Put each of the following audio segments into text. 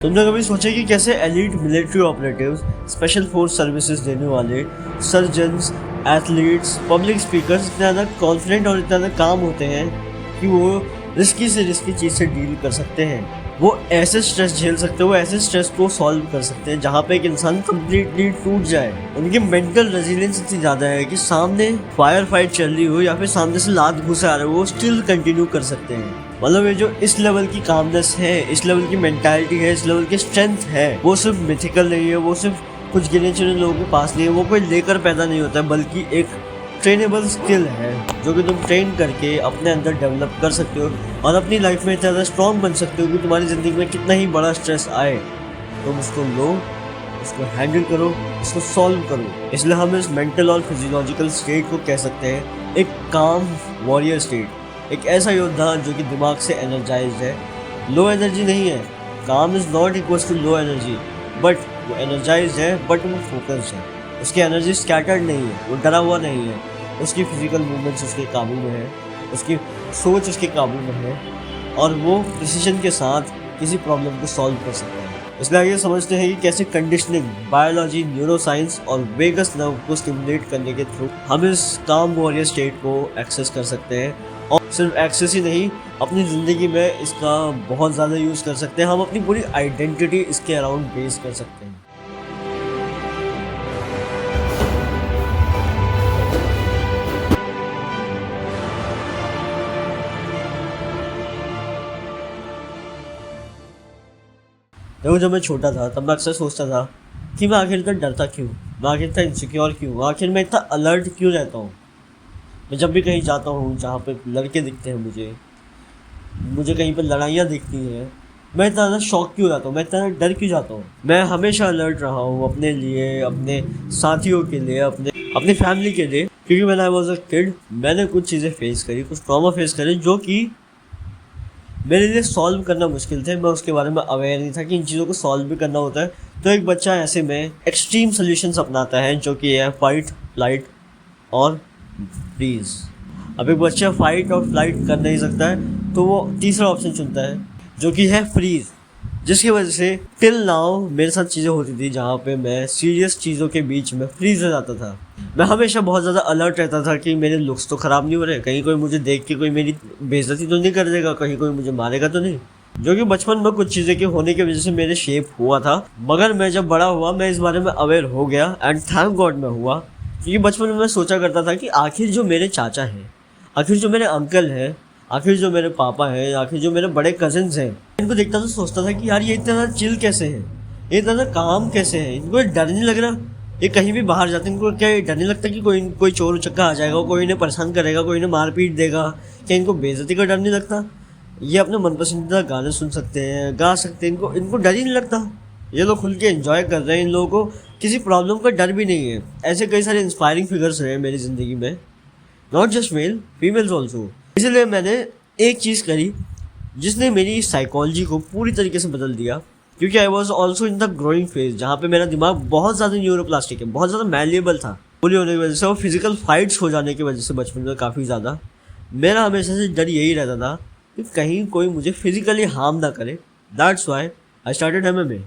तुमने कभी सोचा कि कैसे elite military operatives, special force services देने वाले, सर्जन्स, एथलीट्स, पब्लिक स्पीकर्स इतना ज़्यादा कॉन्फिडेंट और इतना ज़्यादा काम होते हैं कि वो रिस्की से रिस्की चीज़ से डील कर सकते हैं। वो ऐसे स्ट्रेस झेल सकते हैं, वो ऐसे स्ट्रेस को सॉल्व कर सकते हैं जहाँ पे एक इंसान कम्प्लीटली टूट जाए। उनकी मेंटल रेजिलियंस इतनी ज़्यादा है कि सामने फायर फाइट चल रही हो या फिर सामने से लात घुसे आ रहे हो, वो स्टिल कंटिन्यू कर सकते हैं। मतलब ये जो इस लेवल की कामनेस है, इस लेवल की मेंटालिटी है, इस लेवल की स्ट्रेंथ है, वो सिर्फ मिथिकल नहीं है, वो सिर्फ कुछ गिने चुने लोगों के पास नहीं है, वो कोई लेकर पैदा नहीं होता है, बल्कि एक ट्रेनेबल स्किल है जो कि तुम ट्रेन करके अपने अंदर डेवलप कर सकते हो और अपनी लाइफ में इतना ज़्यादा स्ट्रॉन्ग बन सकते हो कि तुम्हारी ज़िंदगी में कितना ही बड़ा स्ट्रेस आए तुम उसको लो, उसको हैंडल करो, उसको सॉल्व करो। इसलिए हम इस मेंटल और फिजियोलॉजिकल स्टेट को कह सकते हैं एक काम वॉरियर स्टेट, एक ऐसा योद्धा जो कि दिमाग से एनर्जाइज्ड है, लो एनर्जी नहीं है। काम is not equals to low energy, but वो एनर्जाइज्ड है, बट वो फोकस्ड है। उसकी एनर्जी स्कैटर्ड नहीं है, वो डरा हुआ नहीं है, उसकी फिजिकल मूवमेंट्स उसके काबू में है, उसकी सोच उसके काबू में है और वो प्रिसीजन के साथ किसी प्रॉब्लम को सॉल्व कर सकता है। इसलिए आइए समझते हैं कि कैसे कंडीशनिंग, बायोलॉजी, न्यूरोसाइंस और वेगस नर्व को स्टिमुलेट करने के थ्रू हम इस काम वॉरियर स्टेट को एक्सेस कर सकते हैं। और सिर्फ एक्सेस ही नहीं, अपनी ज़िंदगी में इसका बहुत ज़्यादा यूज़ कर सकते हैं। हम अपनी पूरी आइडेंटिटी इसके अराउंड बेस कर सकते हैं। देखो, जब मैं छोटा था तब मैं अक्सर सोचता था कि मैं आखिर इतना डरता क्यों, मैं आखिर इतना इनसिक्योर क्यों, आखिर मैं इतना अलर्ट क्यों रहता हूँ। मैं जब भी कहीं जाता हूँ जहाँ पे लड़के दिखते हैं, मुझे कहीं पर लड़ाइयाँ दिखती हैं, मैं इतना ज़्यादा शॉक क्यों रहता हूँ, मैं इतना डर क्यों जाता हूँ। मैं हमेशा अलर्ट रहा हूँ अपने लिए, अपने साथियों के लिए, अपनी फैमिली के लिए, क्योंकि when I was a kid मैंने कुछ चीज़ें फेस करी, कुछ ट्रॉमा फेस करे जो कि मेरे लिए सॉल्व करना मुश्किल थे। मैं उसके बारे में अवेयर नहीं था कि इन चीज़ों को सॉल्व भी करना होता है। तो एक बच्चा ऐसे में एक्सट्रीम सोल्यूशंस अपनाता है जो कि है फाइट, फ्लाइट और फ्रीज। अब एक बच्चा फाइट और फ्लाइट कर नहीं सकता है तो वो तीसरा ऑप्शन चुनता है जो कि है फ्रीज, जिसकी वजह से टिल नाउ मेरे साथ चीज़ें होती थी जहाँ पे मैं सीरियस चीज़ों के बीच में फ्रीज हो जाता था। मैं हमेशा बहुत ज़्यादा अलर्ट रहता था कि मेरे लुक्स तो ख़राब नहीं हो रहे, कहीं कोई मुझे देख के कोई मेरी बेइज्जती तो नहीं कर देगा, कहीं कोई मुझे मारेगा तो नहीं। जो कि बचपन में कुछ चीज़ें के होने की वजह से मेरे शेप हुआ था, मगर मैं जब बड़ा हुआ मैं इस बारे में अवेयर हो गया एंड थैंक गॉड मैं हुआ। क्योंकि बचपन में मैं सोचा करता था कि आखिर जो मेरे चाचा हैं, आखिर जो मेरे अंकल हैं, आखिर जो मेरे पापा हैं, आखिर जो मेरे बड़े कजिन्स हैं, इनको देखता तो सोचता था कि यार ये इतना ज़्यादा चिल कैसे है, ये इतना ज़्यादा काम कैसे है, इनको डर नहीं लग रहा। ये कहीं भी बाहर जाते हैं इनको क्या डर नहीं लगता कि कोई चोर उचक्का आ जाएगा, कोई इन्हें परेशान करेगा, कोई इन्हें मार पीट देगा, क्या इनको बेइज्जती का डर नहीं लगता। ये अपने मनपसंदीदा गाने सुन सकते हैं, गा सकते हैं, इनको डर ही नहीं लगता। ये लोग खुल के एंजॉय कर रहे हैं, इन लोगों को किसी प्रॉब्लम का डर भी नहीं है। ऐसे कई सारे इंस्पायरिंग फिगर्स रहे मेरी ज़िंदगी में, not just male, females also. इसलिए मैंने एक चीज़ करी जिसने मेरी साइकोलॉजी को पूरी तरीके से बदल दिया, क्योंकि I was also in the growing phase जहाँ पे मेरा दिमाग बहुत ज़्यादा न्यूरोप्लास्टिक है, बहुत ज़्यादा मैलिएबल था। बोली होने की वजह से और फिजिकल फाइट्स हो जाने की वजह से बचपन में काफ़ी ज़्यादा मेरा हमेशा से डर यही रहता था कि कहीं कोई मुझे फिजिकली हार्म ना करे। That's why I started MMA,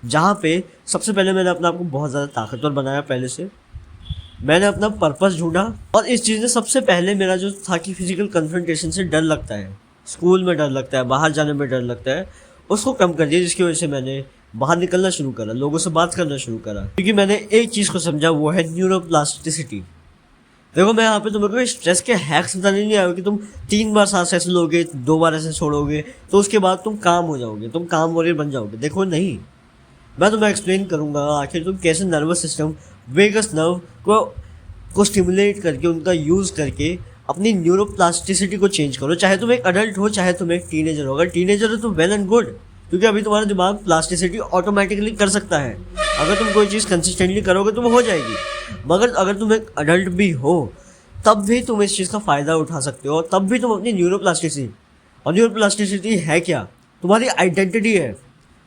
जहाँ पे सबसे पहले मैंने अपने आप को बहुत ज़्यादा ताकतवर बनाया। पहले से मैंने अपना पर्पस ढूंढा और इस चीज़ ने सबसे पहले मेरा जो था कि फिजिकल कन्फ्रंटेशन से डर लगता है, स्कूल में डर लगता है, बाहर जाने में डर लगता है, उसको कम कर दिया, जिसकी वजह से मैंने बाहर निकलना शुरू करा, लोगों से बात करना शुरू करा, क्योंकि मैंने एक चीज़ को समझा, वो है न्यूरोप्लास्टिसिटी। देखो, मैं यहाँ पे तुम्हें कोई स्ट्रेस के हैक्स बताने नहीं आया कि तुम 3 बार सांस ऐसे लोगे, 2 बार ऐसे छोड़ोगे तो उसके बाद तुम काम हो जाओगे, तुम काम वॉरियर बन जाओगे। देखो नहीं, मैं तुम्हें एक्सप्लेन करूँगा आखिर तुम कैसे नर्वस सिस्टम, वेगस नर्व को स्टिमुलेट करके, उनका यूज़ करके अपनी न्यूरोप्लास्टिसिटी को चेंज करो। चाहे तुम एक अडल्ट हो, चाहे तुम एक टीनेजर हो। अगर टीनेजर हो तो वेल एंड गुड, क्योंकि अभी तुम्हारा दिमाग प्लास्टिसिटी ऑटोमेटिकली कर सकता है। अगर तुम कोई चीज़ कंसिस्टेंटली करोगे तो वो हो जाएगी। मगर अगर तुम एक अडल्ट भी हो तब भी तुम इस चीज़ का फ़ायदा उठा सकते हो, तब भी तुम अपनी न्यूरोप्लास्टिसिटी, और न्यूरोप्लास्टिसिटी है क्या, तुम्हारी आइडेंटिटी है।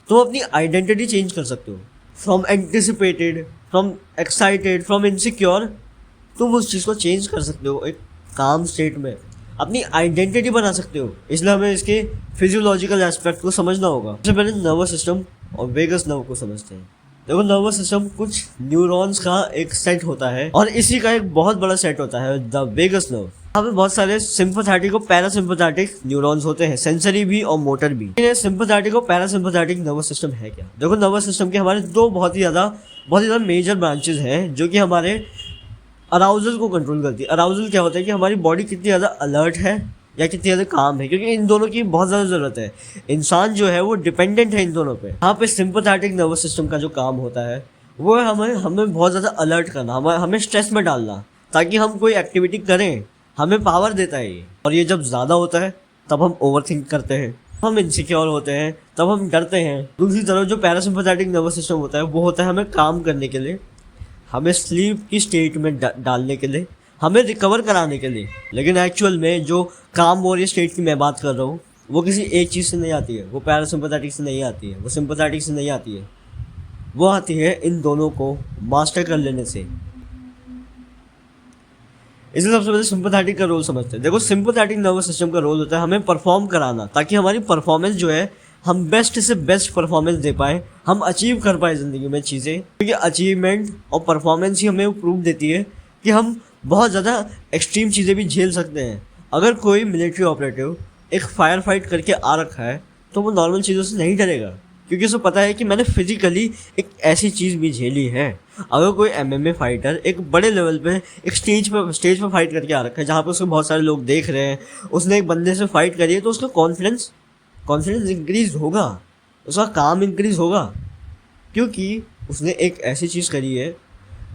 तुम अपनी आइडेंटिटी चेंज कर सकते हो, from anticipated, from excited, from insecure, तुम उस चीज़ को चेंज कर सकते हो एक काम स्टेट में। अपनी आइडेंटिटी बना सकते हो। इसलिए हमें इसके फिजियोलॉजिकल एस्पेक्ट को समझना होगा। सबसे पहले नर्वस सिस्टम और वेगस नर्व को समझते हैं। देखो, नर्वस सिस्टम कुछ न्यूरॉन्स का एक सेट होता है और इसी का एक बहुत बड़ा सेट होता है द वेगस नर्व। यहाँ पे बहुत सारे सिंपैथेटिक और पैरासिम्पैथेटिक न्यूरॉन्स होते हैं, सेंसरी भी और मोटर भी। सिंपैथेटिक और पैरासिम्पैथेटिक नर्वस सिस्टम है क्या? देखो, नर्वस सिस्टम के हमारे दो बहुत ही ज्यादा मेजर ब्रांचेस हैं जो कि हमारे अराउजल को कंट्रोल करती है। अराउजल क्या होता है कि हमारी बॉडी कितनी ज़्यादा अलर्ट है या कितनी ज़्यादा काम है, क्योंकि इन दोनों की बहुत ज़्यादा ज़रूरत है। इंसान जो है वो डिपेंडेंट है इन दोनों पे। यहाँ पे सिंपैथेटिक नर्वस सिस्टम का जो काम होता है वो है हमें बहुत ज़्यादा अलर्ट करना, हमें स्ट्रेस में डालना ताकि हम कोई एक्टिविटी करें। हमें पावर देता है ये। और ये जब ज़्यादा होता है तब हम ओवर थिंक करते हैं, हम इनसिक्योर होते हैं, तब हम डरते हैं। दूसरी तरफ जो पैरासिम्पैथेटिक नर्वस सिस्टम होता है वो होता है हमें काम करने के लिए, हमें स्लीप की स्टेट में डालने के लिए, हमें रिकवर कराने के लिए। लेकिन एक्चुअल में जो काम और ये स्टेट की मैं बात कर रहा हूँ वो किसी एक चीज़ से नहीं आती है, वो पैरासिम्पैथेटिक से नहीं आती है, वो सिंपैथेटिक से नहीं आती है, वो आती है इन दोनों को मास्टर कर लेने से। इसलिए सबसे पहले सिंपैथेटिक का रोल समझते हैं। देखो, सिंपैथेटिक नर्वस सिस्टम का रोल होता है हमें परफॉर्म कराना, ताकि हमारी परफॉर्मेंस जो है हम बेस्ट से बेस्ट परफॉर्मेंस दे पाए, हम अचीव कर पाए ज़िंदगी में चीज़ें। क्योंकि अचीवमेंट और परफॉर्मेंस ही हमें प्रूव देती है कि हम बहुत ज़्यादा एक्सट्रीम चीज़ें भी झेल सकते हैं। अगर कोई मिलिट्री ऑपरेटिव एक फायर फाइट करके आ रखा है तो वो नॉर्मल चीज़ों से नहीं डरेगा, क्योंकि उसे पता है कि मैंने फिजिकली एक ऐसी चीज़ भी झेली है। अगर कोई MMA फाइटर एक बड़े लेवल पे एक स्टेज पे फाइट करके आ रखा है जहाँ पे उसको बहुत सारे लोग देख रहे हैं, उसने एक बंदे से फाइट करी है, तो उसका कॉन्फिडेंस इंक्रीज होगा, उसका काम इंक्रीज होगा, क्योंकि उसने एक ऐसी चीज़ करी है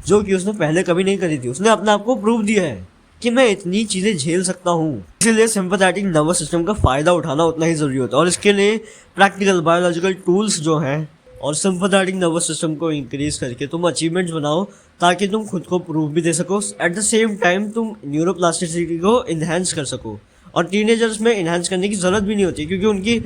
जो कि उसने पहले कभी नहीं करी थी। उसने अपने आप को प्रूव दिया है कि मैं इतनी चीज़ें झेल सकता हूँ। इसीलिए सिंपैथेटिक नर्वस सिस्टम का फ़ायदा उठाना उतना ही ज़रूरी होता है। और इसके लिए प्रैक्टिकल बायोलॉजिकल टूल्स जो हैं और सिंपैथेटिक नर्वस सिस्टम को इंक्रीज करके तुम अचीवमेंट्स बनाओ, ताकि तुम खुद को प्रूव भी दे सको, एट द सेम टाइम तुम न्यूरोप्लास्टिसिटी को इन्हेंस कर सको। और टीनेजर्स में इन्हेंस करने की ज़रूरत भी नहीं होती, क्योंकि उनकी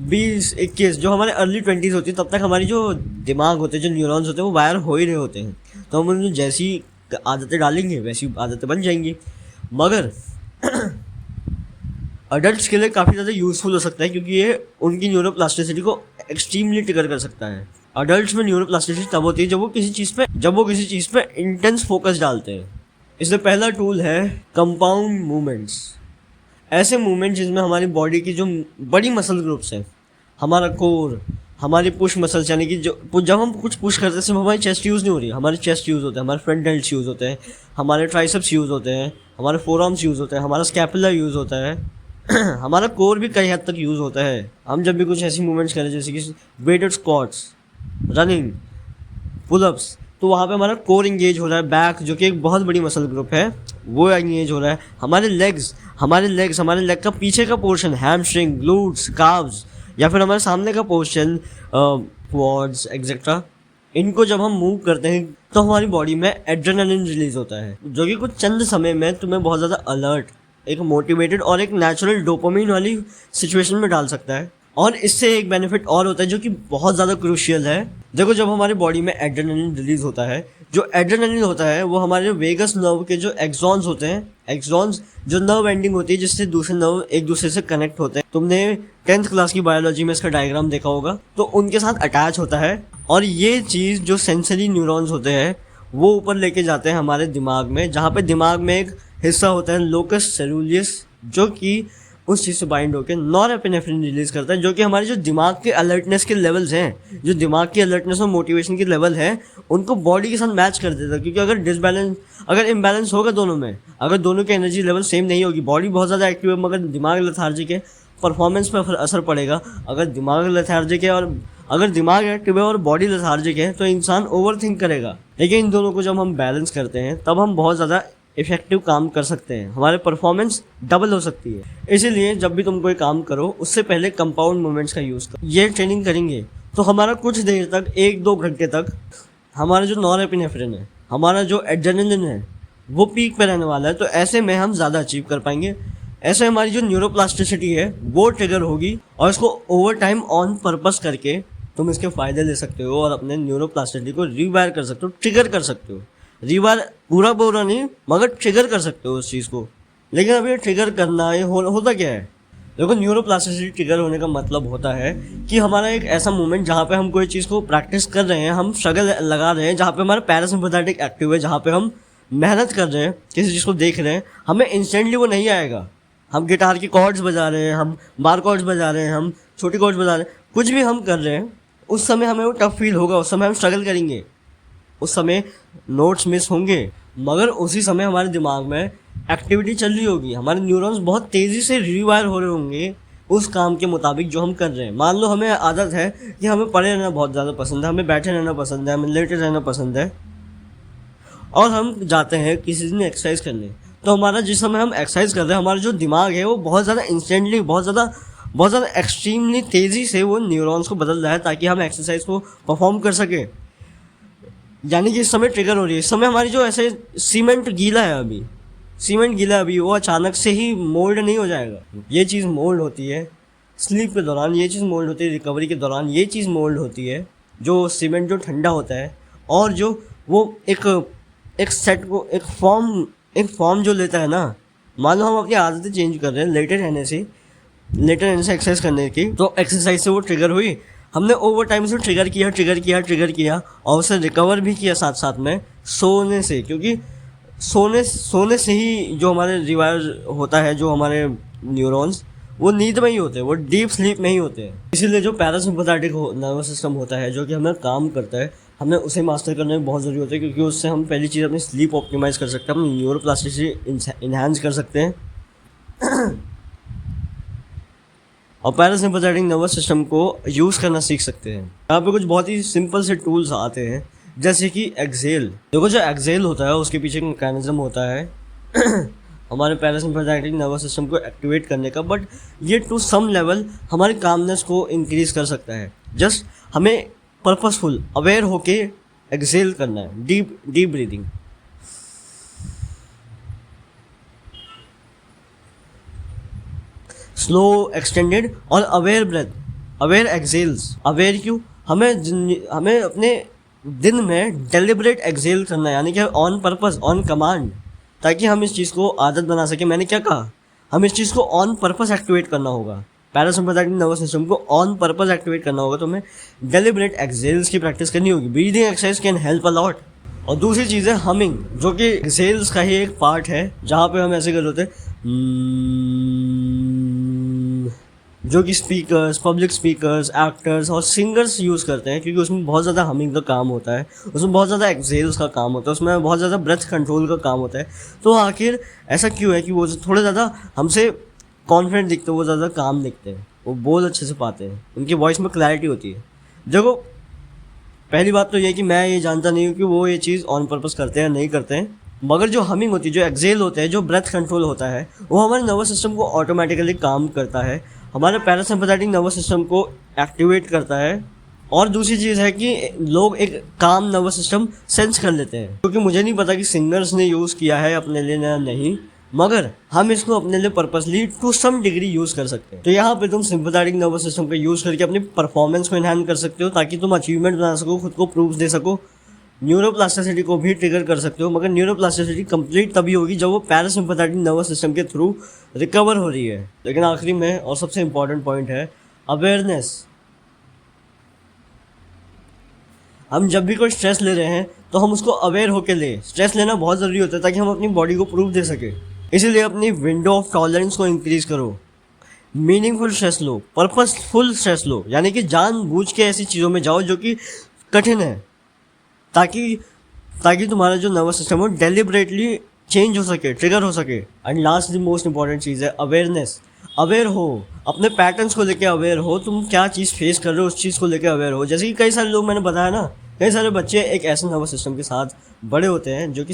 20-21 जो हमारे अर्ली 20s होती है, तब तक हमारी जो दिमाग होते हैं, जो न्यूरॉन्स होते हैं, वो वायर हो ही रहे होते हैं। तो हम उनमें जैसी आदतें डालेंगे वैसी आदतें बन जाएंगी। मगर अडल्ट्स के लिए काफ़ी ज़्यादा यूज़फुल हो सकता है, क्योंकि ये उनकी न्यूरोप्लास्टिसिटी को एक्सट्रीमली ट्रिगर कर सकता है। अडल्ट्स में न्यूरोप्लास्टिसिटी तब होती है जब वो किसी चीज़ पे इंटेंस फोकस डालते हैं। इसलिए पहला टूल है कंपाउंड मूवमेंट्स। ऐसे मूवमेंट जिसमें हमारी बॉडी की जो बड़ी मसल ग्रुप्स हैं, हमारा कोर, हमारी पुश मसल्स, यानी कि जो जब हम कुछ पुश करते हैं सिर्फ हमारी चेस्ट यूज़ नहीं हो रही, हमारे चेस्ट यूज़ होते हैं, हमारे फ्रंट डेल्ट्स यूज़ होते हैं, हमारे ट्राइसेप्स यूज़ होते हैं, हमारे फोरआर्म्स यूज़ होते हैं, हमारा स्कैपुला यूज़ होता है, हमारा कोर भी कई हद तक यूज़ होता है। हम जब भी कुछ ऐसी मूवमेंट्स करें जैसे कि वेटेड स्क्वाट्स, रनिंग, पुलअप्स, तो वहाँ पे हमारा कोर इंगेज हो रहा है। बैक जो कि एक बहुत बड़ी मसल ग्रुप है वो इंगेज हो रहा है। हमारे लेग का पीछे का पोर्शन, हैमस्ट्रिंग, ग्लूट्स, काव्स, या फिर हमारे सामने का पोर्शन, क्वाड्स एक्सेट्रा, इनको जब हम मूव करते हैं तो हमारी बॉडी में एड्रेनालिन रिलीज होता है, जो कि कुछ चंद समय में तुम्हें बहुत ज़्यादा अलर्ट, एक मोटिवेटेड और एक नेचुरल डोपामिन वाली सिचुएशन में डाल सकता है। और इससे एक बेनिफिट और होता है जो कि बहुत ज़्यादा क्रूशियल है। देखो, जब हमारी बॉडी में एड्रेनालिन रिलीज होता है, जो एड्रेनालिन होता है वो हमारे वेगस नर्व के जो एक्सॉन्स होते हैं, एक्सॉन्स जो नर्व एंडिंग होती है जिससे दूसरे नर्व एक दूसरे से कनेक्ट होते हैं। तुमने 10th क्लास की बायोलॉजी में इसका डायग्राम देखा होगा, तो उनके साथ अटैच होता है। और ये चीज़ जो सेंसरी न्यूरॉन्स होते हैं वो ऊपर लेके जाते हैं हमारे दिमाग में, जहाँ पे दिमाग में एक हिस्सा होता है लोकस सेरुलियस, जो कि उस चीज़ से बाइंड होकर नॉरएपिनेफ्रिन रिलीज करता है, जो कि हमारे जो दिमाग के अलर्टनेस के लेवल्स हैं, जो दिमाग की अलर्टनेस और मोटिवेशन के लेवल है, उनको बॉडी के साथ मैच कर देता है। क्योंकि अगर इम्बैलेंस होगा दोनों में, अगर दोनों की एनर्जी लेवल सेम नहीं होगी, बॉडी बहुत ज़्यादा एक्टिव है मगर दिमाग लेथार्जिक है, परफॉर्मेंस पर असर पड़ेगा। अगर दिमाग लेथार्जिक है और अगर दिमाग एक्टिव है और बॉडी लेथार्जिक है तो इंसान ओवर थिंक करेगा। लेकिन इन दोनों को जब हम बैलेंस करते हैं तब हम बहुत ज़्यादा इफेक्टिव काम कर सकते हैं, हमारे परफॉर्मेंस डबल हो सकती है। इसीलिए जब भी तुम कोई काम करो उससे पहले कंपाउंड मूवमेंट्स का यूज़ करो। ये ट्रेनिंग करेंगे तो हमारा कुछ देर तक, 1-2 घंटे तक, हमारा जो नॉरएपिनेफ्रिन है, हमारा जो एड्रेनालिन है, वो पीक पे रहने वाला है। तो ऐसे में हम ज़्यादा अचीव कर पाएंगे। ऐसे हमारी जो न्यूरोप्लास्टिसिटी है वो ट्रिगर होगी, और इसको ओवर टाइम ऑन पर्पस करके तुम इसके फ़ायदे ले सकते हो और अपने न्यूरोप्लास्टिसिटी को रिवायर कर सकते हो, ट्रिगर कर सकते हो। रिवायर पूरा नहीं, मगर ट्रिगर कर सकते हो उस चीज़ को, लेकिन अब ये ट्रिगर करना ये होता क्या है? देखो, न्यूरोप्लास्टिसिटी ट्रिगर होने का मतलब होता है कि हमारा एक ऐसा मोमेंट जहाँ पे हम कोई चीज़ को प्रैक्टिस कर रहे हैं, हम स्ट्रगल लगा रहे हैं, जहाँ पे हमारा पैरासिम्पैथेटिक एक्टिव है, जहाँ पे हम मेहनत कर रहे हैं, किसी चीज़ को देख रहे हैं, हमें इंस्टेंटली वो नहीं आएगा। हम गिटार की कॉर्ड्स बजा रहे हैं, हम बार कॉर्ड्स बजा रहे हैं, हम छोटी कॉर्ड्स बजा रहे हैं, कुछ भी हम कर रहे हैं, उस समय हमें वो टफ फील होगा, उस समय हम स्ट्रगल करेंगे, उस समय नोट्स मिस होंगे, मगर उसी समय हमारे दिमाग में एक्टिविटी चल रही होगी, हमारे न्यूरॉन्स बहुत तेज़ी से रिवायर हो रहे होंगे उस काम के मुताबिक जो हम कर रहे हैं। मान लो हमें आदत है कि हमें पढ़े रहना बहुत ज़्यादा पसंद है, हमें बैठे रहना पसंद है, हमें लेटे रहना पसंद है, और हम जाते हैं किसी दिन एक्सरसाइज करने, तो हमारा जिस समय हम एक्सरसाइज कर रहे हैं, हमारा जो दिमाग है वो बहुत ज़्यादा इंस्टेंटली, बहुत ज़्यादा एक्सट्रीमली तेज़ी से वो न्यूरॉन्स को बदल रहा है ताकि हम एक्सरसाइज को परफॉर्म कर सके। यानी कि इस समय ट्रिगर हो रही है, इस समय हमारी जो ऐसे सीमेंट गीला है अभी, वो अचानक से ही मोल्ड नहीं हो जाएगा। ये चीज़ मोल्ड होती है स्लीप के दौरान, ये चीज़ मोल्ड होती है रिकवरी के दौरान, ये चीज़ मोल्ड होती है जो सीमेंट जो ठंडा होता है और जो वो एक सेट को एक फॉर्म जो लेता है ना। मान लो हम अपनी आदतें चेंज कर रहे हैं लेटे रहने से एक्सरसाइज करने की, तो एक्सरसाइज से वो ट्रिगर हुई, हमने ओवर टाइम से ट्रिगर किया और उसे रिकवर भी किया साथ साथ में सोने से, क्योंकि सोने से ही जो हमारे रिवायर होता है, जो हमारे न्यूरॉन्स वो नींद में ही होते हैं, वो डीप स्लीप में ही होते हैं। इसीलिए जो पैरासिम्पैथेटिक नर्वस सिस्टम होता है जो कि हमें काम करता है, हमें उसे मास्टर करने में बहुत ज़रूरी होता है, क्योंकि उससे हम पहली चीज़ अपनी स्लीप ऑप्टिमाइज़ कर सकते हैं, अपनी न्यूरोप्लास्टिसिटी इन्हांस कर सकते हैं और पैरासिम्पैथेटिक नर्वस सिस्टम को यूज़ करना सीख सकते हैं। यहाँ पे कुछ बहुत ही सिंपल से टूल्स आते हैं, जैसे कि एक्सेल। देखो, जो एक्सेल होता है उसके पीछे एक मैकेनिज्म होता है हमारे पैरासिम्पैथेटिक नर्वस सिस्टम को एक्टिवेट करने का, बट ये टू सम लेवल हमारी कामनेस को इंक्रीज कर सकता है। जस्ट हमें पर्पसफुल अवेयर होके एक्सेल करना है, डीप ब्रीदिंग। स्लो, एक्सटेंडेड और अवेयर ब्रेथ, अवेयर एक्सेल्स। अवेयर क्यों? हमें अपने दिन में डेलिब्रेट एक्सेल करना है, यानी कि ऑन पर्पस, ऑन कमांड, ताकि हम इस चीज़ को आदत बना सकें। मैंने क्या कहा? हम इस चीज़ को ऑन पर्पस एक्टिवेट करना होगा, पैरासिम्पैथेटिक नर्वस सिस्टम को ऑन पर्पस एक्टिवेट करना होगा, तो हमें डेलिब्रेट एक्सेल्स की प्रैक्टिस करनी होगी। Breathing exercise can help a lot. और दूसरी चीज़ है हमिंग, जो कि एक्सेल्स का ही एक पार्ट है, जहाँ पे हम ऐसे कर होते हैं जो कि स्पीकर्स, पब्लिक स्पीकर्स, एक्टर्स और सिंगर्स यूज़ करते हैं, क्योंकि उसमें बहुत ज़्यादा हमिंग का काम होता है, उसमें बहुत ज़्यादा एक्सेल्स का काम होता है, उसमें बहुत ज़्यादा ब्रेथ कंट्रोल का काम होता है। तो आखिर ऐसा क्यों है कि वो थोड़े ज़्यादा हमसे कॉन्फिडेंट दिखते हैं, वो ज़्यादा काम दिखते हैं, वो बोल अच्छे से पाते हैं, उनकी वॉइस में क्लैरिटी होती है। देखो, पहली बात तो ये कि मैं ये जानता नहीं हूँ कि वो ये चीज़ ऑन पर्पस करते हैं या नहीं करते हैं, मगर जो हमिंग होती है, जो एक्सेल होते हैं, जो ब्रेथ कंट्रोल होता है, वो हमारे नर्वस सिस्टम को ऑटोमेटिकली काम करता है, हमारे पैरासिम्पैथेटिक नर्वस सिस्टम को एक्टिवेट करता है। और दूसरी चीज़ है कि लोग एक काम नर्वस सिस्टम सेंस कर लेते हैं, क्योंकि मुझे नहीं पता कि सिंगर्स ने यूज़ किया है अपने लिए या नहीं, मगर हम इसको अपने लिए purposely to some degree use कर सकते हैं। तो यहाँ पे तुम सिम्पैथेटिक नर्वस सिस्टम का यूज़ करके अपनी परफॉर्मेंस को एनहांस कर सकते हो, ताकि तुम अचीवमेंट बना सको, खुद को प्रूफ दे सको, न्यूरोप्लास्टिसिटी को भी ट्रिगर कर सकते हो। मगर न्यूरोप्लास्टिसिटी कंप्लीट तभी होगी जब वो पैरासिम्पैथेटिक नर्वस सिस्टम के थ्रू रिकवर हो रही है। लेकिन आखिरी में और सबसे इंपॉर्टेंट पॉइंट है अवेयरनेस। हम जब भी कोई स्ट्रेस ले रहे हैं तो हम उसको अवेयर होकर ले। स्ट्रेस लेना बहुत ज़रूरी होता है ताकि हम अपनी बॉडी को प्रूफ दे सके। इसीलिए अपनी विंडो ऑफ टॉलरेंस को इंक्रीज करो, मीनिंगफुल स्ट्रेस लो, पर्पसफुल स्ट्रेस लो, यानी कि जानबूझ के ऐसी चीज़ों में जाओ जो कि कठिन है, ताकि तुम्हारा जो नर्वस सिस्टम हो डेलिबरेटली चेंज हो सके, ट्रिगर हो सके। And last the most important चीज़ है अवेयरनेस। अवेयर हो, अपने पैटर्न्स को लेके अवेयर हो, तुम क्या चीज़ फेस कर रहे हो उस चीज़ को लेके अवेयर हो। जैसे कि कई सारे लोग, मैंने बताया ना, कई सारे बच्चे एक ऐसे नर्वस सिस्टम के साथ बड़े होते हैं जो कि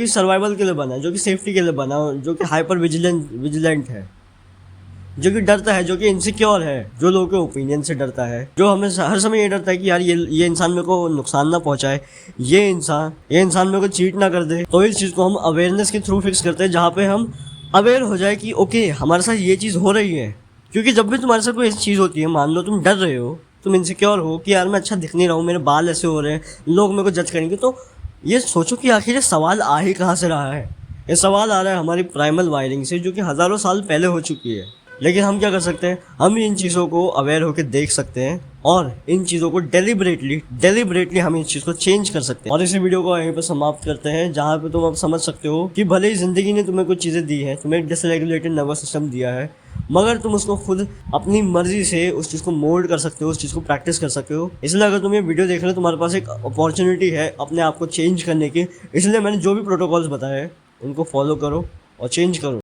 सर्वाइवल के लिए बना है, जो कि सेफ्टी के लिए बना है, जो कि हाइपर विजिलेंट है, जो कि डरता है, जो कि इनसिक्योर है, जो लोगों के ओपिनियन से डरता है, जो हमें हर समय ये डरता है कि यार ये इंसान मेरे को नुकसान ना पहुंचाए, ये इंसान मेरे को चीट ना कर दे। तो इस चीज़ को हम अवेयरनेस के थ्रू फिक्स करते हैं, जहाँ पे हम अवेयर हो जाए कि ओके हमारे साथ ये चीज़ हो रही है। क्योंकि जब भी तुम्हारे साथ कोई ऐसी चीज़ होती है, मान लो तुम डर रहे हो, तुम इनसिक्योर हो कि यार मैं अच्छा दिख नहीं रहा हूँ, मेरे बाल ऐसे हो रहे हैं, लोग मेरे को जज करेंगे, तो ये सोचो कि आखिर ये सवाल आ ही कहाँ से रहा है। ये सवाल आ रहा है हमारी प्राइमल वायरिंग से, जो कि हज़ारों साल पहले हो चुकी है। लेकिन हम क्या कर सकते हैं, हम इन चीज़ों को अवेयर होकर देख सकते हैं और इन चीज़ों को डेलिबरेटली हम इस चीज़ को चेंज कर सकते हैं। और इसी वीडियो को यहीं पर समाप्त करते हैं, जहाँ पे तुम अब समझ सकते हो कि भले ही ज़िंदगी ने तुम्हें कुछ चीज़ें दी है, तुम्हें एक डिसरेगुलेटेड नर्वस सिस्टम दिया है, मगर तुम उसको खुद अपनी मर्जी से उस चीज़ को मोल्ड कर सकते हो, उस चीज़ को प्रैक्टिस कर सकते हो। इसलिए अगर तुम ये वीडियो देख रहे हो, तुम्हारे पास एक अपॉर्चुनिटी है अपने आप को चेंज करने की। इसलिए मैंने जो भी प्रोटोकॉल्स बताए हैं उनको फॉलो करो और चेंज करो।